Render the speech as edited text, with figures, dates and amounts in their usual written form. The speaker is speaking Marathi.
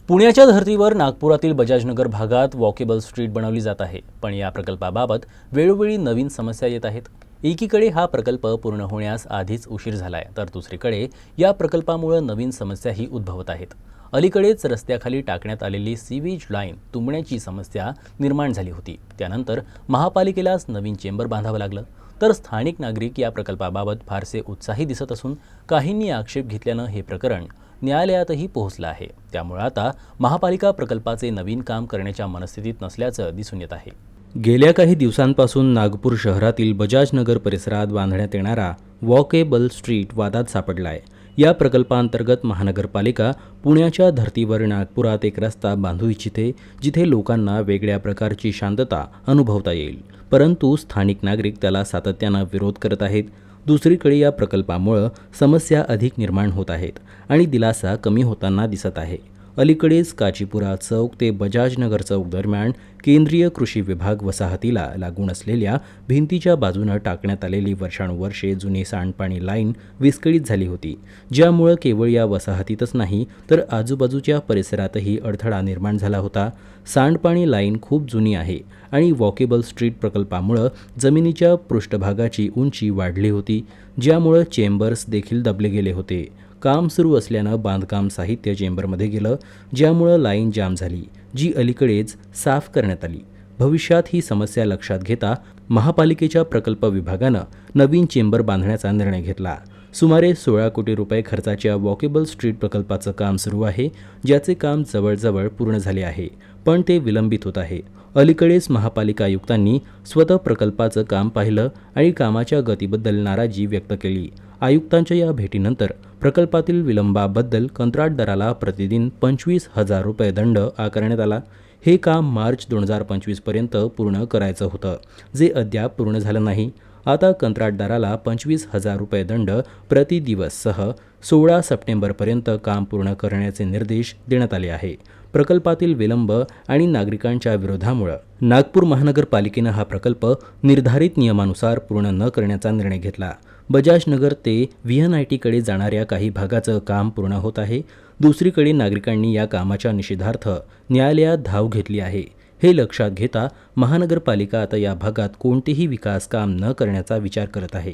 पुण्याच्या धर्तीवर नागपुरातील बजाजनगर भागात वॉकेबल स्ट्रीट बनवली जात आहे, पण या प्रकल्पाबाबत वेळोवेळी नवीन समस्या येत आहेत। एकीकडे हा प्रकल्प पूर्ण होण्यास आधीच उशीर झालाय, तर दुसरीकडे या प्रकल्पामुळे नवीन समस्याही उद्भवत आहेत। अलीकडेच रस्त्याखाली टाकण्यात आलेली सीवेज लाईन तुंबण्याची समस्या निर्माण झाली होती। त्यानंतर महापालिकेलाच नवीन चेंबर बांधावं लागलं, तर स्थानिक नागरिक या प्रकल्पाबाबत फारसे उत्साही दिसत असून काहींनी आक्षेप घेतल्यानं हे प्रकरण न्यायालयातही पोहोचलं आहे। त्यामुळे आता महापालिका प्रकल्पाचे नवीन काम करण्याच्या मनस्थितीत नसल्याचं दिसून येत आहे। गेल्या काही दिवसांपासून नागपूर शहरातील बजाजनगर परिसरात बांधण्यात येणारा वॉकेबल स्ट्रीट वादात सापडलाय। या प्रकल्पांतर्गत महानगरपालिका पुण्याच्या धर्तीवर नागपुरात एक रस्ता बांधू इच्छिते, जिथे लोकांना वेगळ्या प्रकारची शांतता अनुभवता येईल, परंतु स्थानिक नागरिक त्याला सातत्यानं विरोध करत आहेत। दुसरीकडे या प्रकल्पामुळे समस्या अधिक निर्माण होत आहेत आणि दिलासा कमी होताना दिसत आहे। अलीकडेच काचीपुरा चौक ते बजाजनगर चौक दरम्यान केंद्रीय कृषी विभाग वसाहतीला लागून असलेल्या भिंतीच्या बाजूने टाकण्यात आलेली वर्षानुवर्षे जुनी सांडपाणी लाईन विस्कळीत झाली होती, ज्यामुळे केवळ या वसाहतीतच नाही तर आजूबाजूच्या परिसरातही अडथळा निर्माण झाला होता। सांडपाणी लाईन खूप जुनी आहे आणि वॉकेबल स्ट्रीट प्रकल्पामुळे जमिनीच्या पृष्ठभागाची उंची वाढली होती, ज्यामुळे चेंबर्स देखील दबले गेले होते। काम सुरू असल्यानं बांधकाम साहित्य चेंबरमध्ये गेलं, ज्यामुळे लाईन जाम झाली, जी अलीकडेच साफ करण्यात आली। भविष्यात ही समस्या लक्षात घेता महापालिकेच्या प्रकल्प विभागानं नवीन चेंबर बांधण्याचा निर्णय घेतला। सुमारे 16 कोटी रुपये खर्चाच्या वॉकेबल स्ट्रीट प्रकल्पाचं काम सुरू आहे, ज्याचे काम जवळजवळ पूर्ण झाले आहे, पण ते विलंबित होत आहे। अलीकडेच महापालिका आयुक्तांनी स्वतः प्रकल्पाचं काम पाहिलं आणि कामाच्या गतीबद्दल नाराजी व्यक्त केली। आयुक्तांच्या या भेटीनंतर प्रकल्पातील विलंबाबद्दल कंत्राटदाराला प्रतिदिन 25,000 रुपये दंड आकारण्यात आला। हे काम मार्च 2025 पर्यंत पूर्ण करायचं होतं, जे अद्याप पूर्ण झालं नाही। आता कंत्राटदाराला 25,000 रुपये दंड प्रति दिवससह 16 सप्टेंबरपर्यंत काम पूर्ण करण्याचे निर्देश देण्यात आले आहे। प्रकल्पातील विलंब आणि नागरिकांच्या विरोधामुळे नागपूर महानगरपालिकेनं हा प्रकल्प निर्धारित नियमानुसार पूर्ण न करण्याचा निर्णय घेतला। बजाजनगर ते VNITकडे जाणाऱ्या काही भागाचं काम पूर्ण होत आहे। दुसरीकडे नागरिकांनी या कामाच्या निषेधार्थ न्यायालयात धाव घेतली आहे। हे लक्षात घेता महानगरपालिका आता या भागात कोणतेही विकास काम न करण्याचा विचार करत आहे।